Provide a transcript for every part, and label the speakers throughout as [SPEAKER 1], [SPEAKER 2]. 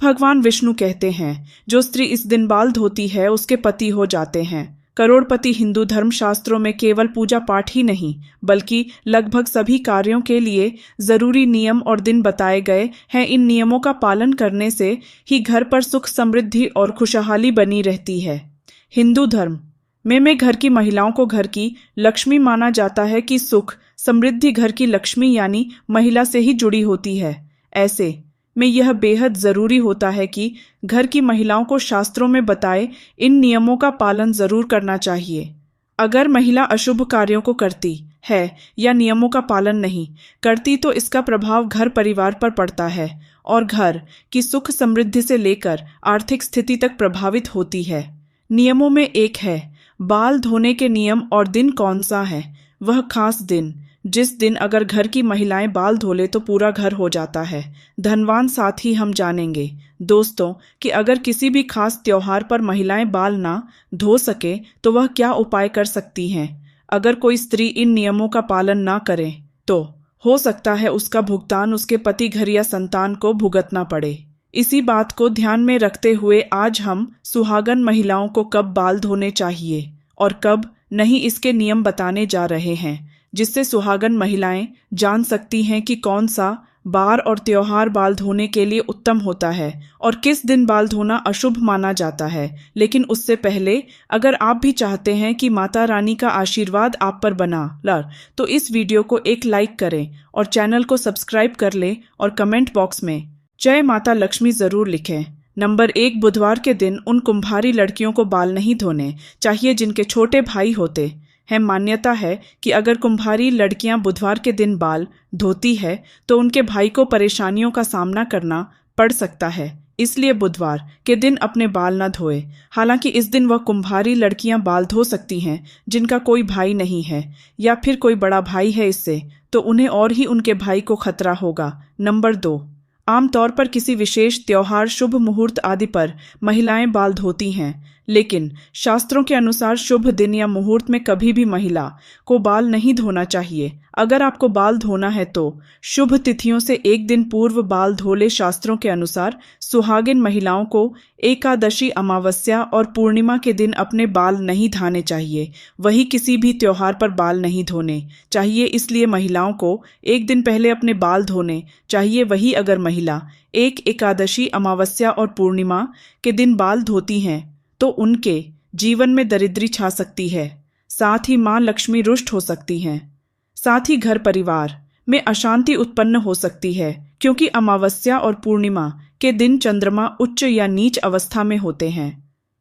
[SPEAKER 1] भगवान विष्णु कहते हैं, जो स्त्री इस दिन बाल धोती है उसके पति हो जाते हैं। करोड़पति हिंदू धर्म शास्त्रों में केवल पूजा पाठ ही नहीं बल्कि लगभग सभी कार्यों के लिए जरूरी नियम और दिन बताए गए हैं। इन नियमों का पालन करने से ही घर पर सुख समृद्धि और खुशहाली बनी रहती है। हिंदू धर्म में घर की महिलाओं को घर की लक्ष्मी माना जाता है कि सुख समृद्धि घर की लक्ष्मी यानी महिला से ही जुड़ी होती है। ऐसे में यह बेहद ज़रूरी होता है कि घर की महिलाओं को शास्त्रों में बताए इन नियमों का पालन ज़रूर करना चाहिए। अगर महिला अशुभ कार्यों को करती है या नियमों का पालन नहीं करती तो इसका प्रभाव घर परिवार पर पड़ता है और घर की सुख समृद्धि से लेकर आर्थिक स्थिति तक प्रभावित होती है। नियमों में एक है बाल धोने के नियम और दिन कौन सा है? वह खास दिन जिस दिन अगर घर की महिलाएं बाल धो ले तो पूरा घर हो जाता है धनवान। साथ ही हम जानेंगे दोस्तों कि अगर किसी भी खास त्योहार पर महिलाएं बाल ना धो सके तो वह क्या उपाय कर सकती हैं। अगर कोई स्त्री इन नियमों का पालन ना करे तो हो सकता है उसका भुगतान उसके पति घर या संतान को भुगतना पड़े। इसी बात को ध्यान में रखते हुए आज हम सुहागन महिलाओं को कब बाल धोने चाहिए और कब नहीं इसके नियम बताने जा रहे हैं, जिससे सुहागन महिलाएं जान सकती हैं कि कौन सा बार और त्योहार बाल धोने के लिए उत्तम होता है और किस दिन बाल धोना अशुभ माना जाता है। लेकिन उससे पहले अगर आप भी चाहते हैं कि माता रानी का आशीर्वाद आप पर बना तो इस वीडियो को एक लाइक करें और चैनल को सब्सक्राइब कर लें और कमेंट बॉक्स में जय माता लक्ष्मी जरूर लिखें। नंबर 1, बुधवार के दिन उन कुम्हारी लड़कियों को बाल नहीं धोने चाहिए जिनके छोटे भाई होते हैं। मान्यता है कि अगर कुम्हारी लड़कियां बुधवार के दिन बाल धोती है तो उनके भाई को परेशानियों का सामना करना पड़ सकता है, इसलिए बुधवार के दिन अपने बाल न धोए। हालांकि इस दिन वह कुम्हारी लड़कियां बाल धो सकती हैं जिनका कोई भाई नहीं है या फिर कोई बड़ा भाई है, इससे तो उन्हें और ही उनके भाई को खतरा होगा। नंबर 2, आमतौर पर किसी विशेष त्योहार शुभ मुहूर्त आदि पर महिलाएं बाल धोती हैं, लेकिन शास्त्रों के अनुसार शुभ दिन या मुहूर्त में कभी भी महिला को बाल नहीं धोना चाहिए। अगर आपको बाल धोना है तो शुभ तिथियों से एक दिन पूर्व बाल धो ले। शास्त्रों के अनुसार सुहागिन महिलाओं को एकादशी, अमावस्या और पूर्णिमा के दिन अपने बाल नहीं धाने चाहिए। वही किसी भी त्योहार पर बाल नहीं धोने चाहिए, इसलिए महिलाओं को एक दिन पहले अपने बाल धोने चाहिए। वही अगर महिला एक एकादशी, अमावस्या और पूर्णिमा के दिन बाल धोती हैं तो उनके जीवन में दरिद्री छा सकती है, साथ ही मां लक्ष्मी रुष्ट हो सकती हैं। साथ ही घर परिवार में अशांति उत्पन्न हो सकती है, क्योंकि अमावस्या और पूर्णिमा के दिन चंद्रमा उच्च या नीच अवस्था में होते हैं।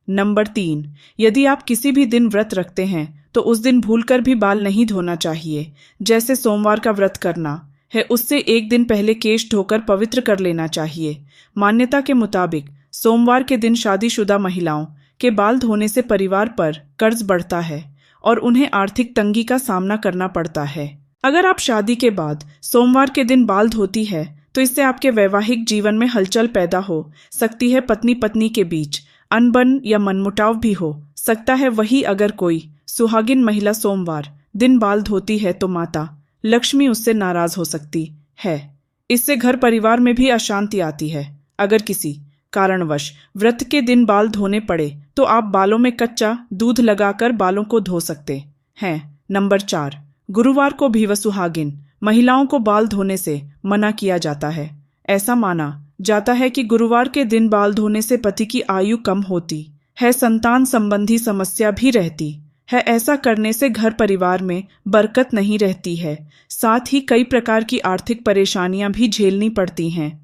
[SPEAKER 1] नंबर 3, यदि आप किसी भी दिन व्रत रखते हैं तो उस दिन भूलकर भी बाल नहीं धोना चाहिए। जैसे सोमवार का व्रत करना है, उससे एक दिन पहले केश धोकर पवित्र कर लेना चाहिए। मान्यता के मुताबिक सोमवार के दिन शादीशुदा महिलाओं के बाल धोने से परिवार पर कर्ज बढ़ता है और उन्हें आर्थिक तंगी का सामना करना पड़ता है। अगर आप शादी के बाद सोमवार के दिन बाल धोती है तो इससे आपके वैवाहिक जीवन में हलचल पैदा हो सकती है। पत्नी पत्नी के बीच अनबन या मनमुटाव भी हो सकता है। वही अगर कोई सुहागिन महिला सोमवार दिन बाल धोती है तो माता लक्ष्मी उससे नाराज हो सकती है। इससे घर परिवार में भी अशांति आती है। अगर किसी कारणवश व्रत के दिन बाल धोने पड़े तो आप बालों में कच्चा दूध लगाकर बालों को धो सकते हैं। नंबर 4, गुरुवार को भी व सुहागिन महिलाओं को बाल धोने से मना किया जाता है। ऐसा माना जाता है कि गुरुवार के दिन बाल धोने से पति की आयु कम होती है, संतान संबंधी समस्या भी रहती है। ऐसा करने से घर परिवार में बरकत नहीं रहती है, साथ ही कई प्रकार की आर्थिक परेशानियां भी झेलनी पड़ती हैं।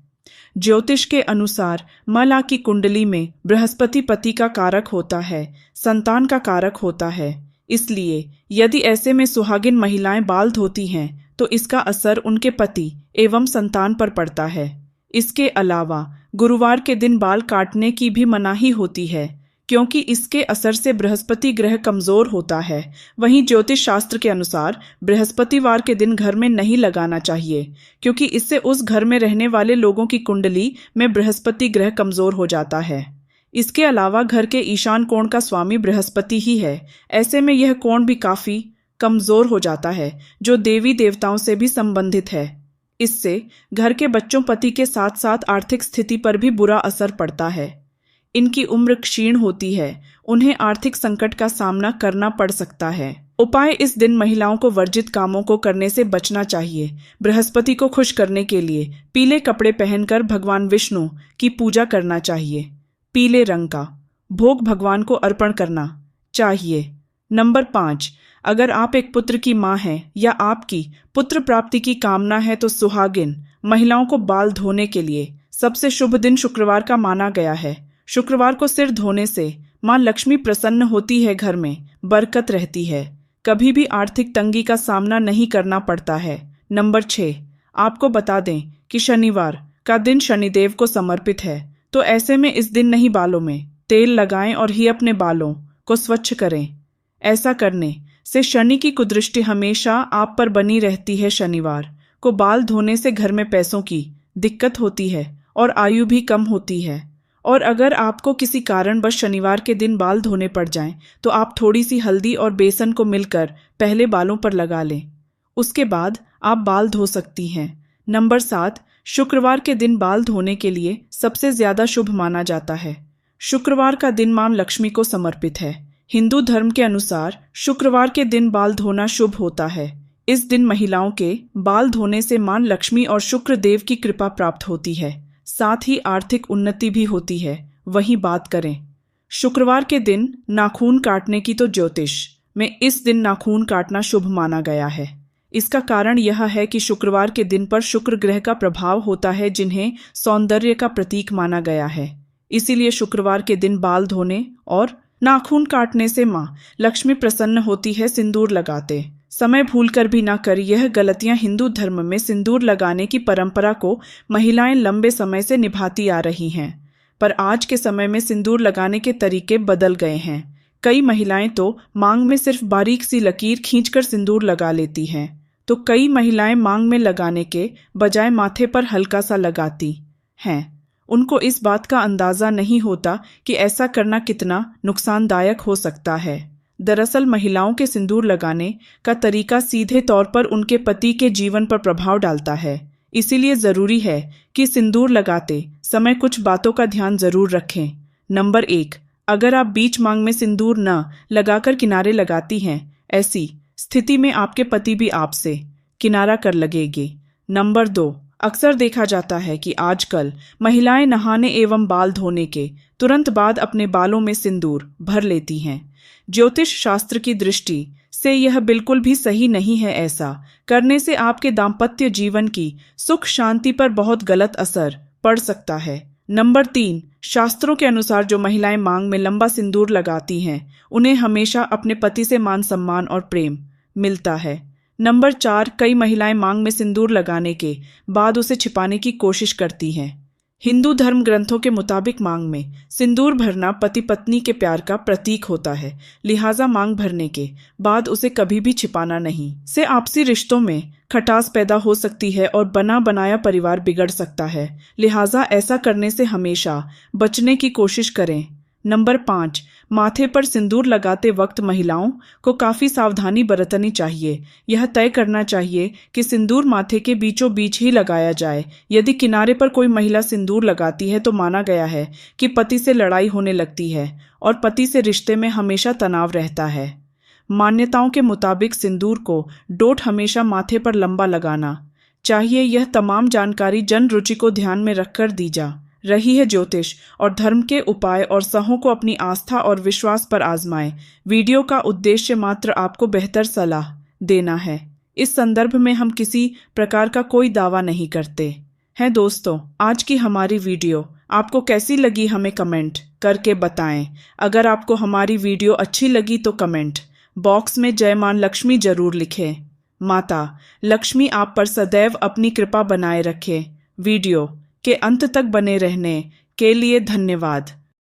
[SPEAKER 1] ज्योतिष के अनुसार मला की कुंडली में बृहस्पति पति का कारक होता है, संतान का कारक होता है। इसलिए यदि ऐसे में सुहागिन महिलाएं बाल धोती हैं तो इसका असर उनके पति एवं संतान पर पड़ता है। इसके अलावा गुरुवार के दिन बाल काटने की भी मनाही होती है, क्योंकि इसके असर से बृहस्पति ग्रह कमजोर होता है। वहीं ज्योतिष शास्त्र के अनुसार बृहस्पतिवार के दिन घर में नहीं लगाना चाहिए, क्योंकि इससे उस घर में रहने वाले लोगों की कुंडली में बृहस्पति ग्रह कमजोर हो जाता है। इसके अलावा घर के ईशान कोण का स्वामी बृहस्पति ही है। ऐसे में यह कोण भी काफी कमजोर हो जाता है, जो देवी देवताओं से भी संबंधित है। इससे घर के बच्चों पति के साथ साथ आर्थिक स्थिति पर भी बुरा असर पड़ता है। इनकी उम्र क्षीण होती है, उन्हें आर्थिक संकट का सामना करना पड़ सकता है। उपाय: इस दिन महिलाओं को वर्जित कामों को करने से बचना चाहिए। बृहस्पति को खुश करने के लिए पीले कपड़े पहनकर भगवान विष्णु की पूजा करना चाहिए। पीले रंग का भोग भगवान को अर्पण करना चाहिए। नंबर 5, अगर आप एक पुत्र की मां हैं या आपकी पुत्र प्राप्ति की कामना है तो सुहागिन महिलाओं को बाल धोने के लिए सबसे शुभ दिन शुक्रवार का माना गया है। शुक्रवार को सिर धोने से मां लक्ष्मी प्रसन्न होती है, घर में बरकत रहती है, कभी भी आर्थिक तंगी का सामना नहीं करना पड़ता है। नंबर 6, आपको बता दें कि शनिवार का दिन शनिदेव को समर्पित है, तो ऐसे में इस दिन नहीं बालों में तेल लगाएं और ही अपने बालों को स्वच्छ करें। ऐसा करने से शनि की कुदृष्टि हमेशा आप पर बनी रहती है। शनिवार को बाल धोने से घर में पैसों की दिक्कत होती है और आयु भी कम होती है। और अगर आपको किसी कारणवश शनिवार के दिन बाल धोने पड़ जाएं, तो आप थोड़ी सी हल्दी और बेसन को मिलकर पहले बालों पर लगा लें, उसके बाद आप बाल धो सकती हैं। नंबर 7, शुक्रवार के दिन बाल धोने के लिए सबसे ज्यादा शुभ माना जाता है। शुक्रवार का दिन मां लक्ष्मी को समर्पित है। हिंदू धर्म के अनुसार शुक्रवार के दिन बाल धोना शुभ होता है। इस दिन महिलाओं के बाल धोने से मां लक्ष्मी और शुक्र देव की कृपा प्राप्त होती है, साथ ही आर्थिक उन्नति भी होती है। वहीं बात करें शुक्रवार के दिन नाखून काटने की, तो ज्योतिष में इस दिन नाखून काटना शुभ माना गया है। इसका कारण यह है कि शुक्रवार के दिन पर शुक्र ग्रह का प्रभाव होता है, जिन्हें सौंदर्य का प्रतीक माना गया है। इसीलिए शुक्रवार के दिन बाल धोने और नाखून काटने से मां लक्ष्मी प्रसन्न होती है। सिंदूर लगाते समय भूलकर भी ना करें यह गलतियां। हिंदू धर्म में सिंदूर लगाने की परंपरा को महिलाएं लंबे समय से निभाती आ रही हैं, पर आज के समय में सिंदूर लगाने के तरीके बदल गए हैं। कई महिलाएं तो मांग में सिर्फ बारीक सी लकीर खींचकर सिंदूर लगा लेती हैं, तो कई महिलाएं मांग में लगाने के बजाय माथे पर हल्का सा लगाती हैं। उनको इस बात का अंदाजा नहीं होता कि ऐसा करना कितना नुकसानदायक हो सकता है। दरअसल महिलाओं के सिंदूर लगाने का तरीका सीधे तौर पर उनके पति के जीवन पर प्रभाव डालता है। इसीलिए जरूरी है कि सिंदूर लगाते समय कुछ बातों का ध्यान जरूर रखें। नंबर 1, अगर आप बीच मांग में सिंदूर न लगाकर किनारे लगाती हैं, ऐसी स्थिति में आपके पति भी आपसे किनारा कर लगेंगे। नंबर 2, अक्सर देखा जाता है कि आजकल महिलाएं नहाने एवं बाल धोने के तुरंत बाद अपने बालों में सिंदूर भर लेती हैं। ज्योतिष शास्त्र की दृष्टि से यह बिल्कुल भी सही नहीं है। ऐसा करने से आपके दाम्पत्य जीवन की सुख शांति पर बहुत गलत असर पड़ सकता है। नंबर 3, शास्त्रों के अनुसार जो महिलाएं मांग में लंबा सिंदूर लगाती हैं, उन्हें हमेशा अपने पति से मान सम्मान और प्रेम मिलता है। नंबर 4, कई महिलाएं मांग में सिंदूर लगाने के बाद उसे छिपाने की कोशिश करती हैं। हिंदू धर्म ग्रंथों के मुताबिक मांग में सिंदूर भरना पति पत्नी के प्यार का प्रतीक होता है, लिहाजा मांग भरने के बाद उसे कभी भी छिपाना नहीं। से आपसी रिश्तों में खटास पैदा हो सकती है और बना बनाया परिवार बिगड़ सकता है, लिहाजा ऐसा करने से हमेशा बचने की कोशिश करें। नंबर 5, माथे पर सिंदूर लगाते वक्त महिलाओं को काफ़ी सावधानी बरतनी चाहिए। यह तय करना चाहिए कि सिंदूर माथे के बीचों बीच ही लगाया जाए। यदि किनारे पर कोई महिला सिंदूर लगाती है तो माना गया है कि पति से लड़ाई होने लगती है और पति से रिश्ते में हमेशा तनाव रहता है। मान्यताओं के मुताबिक सिंदूर को डोट हमेशा माथे पर लंबा लगाना चाहिए। यह तमाम जानकारी जन रुचि को ध्यान में रखकर दी जा रही है। ज्योतिष और धर्म के उपाय और सहों को अपनी आस्था और विश्वास पर आजमाएं। वीडियो का उद्देश्य मात्र आपको बेहतर सलाह देना है। इस संदर्भ में हम किसी प्रकार का कोई दावा नहीं करते हैं। दोस्तों, आज की हमारी वीडियो आपको कैसी लगी हमें कमेंट करके बताएं। अगर आपको हमारी वीडियो अच्छी लगी तो कमेंट बॉक्स में जय मां लक्ष्मी जरूर लिखें। माता लक्ष्मी आप पर सदैव अपनी कृपा बनाए रखे। वीडियो के अंत तक बने रहने के लिए धन्यवाद।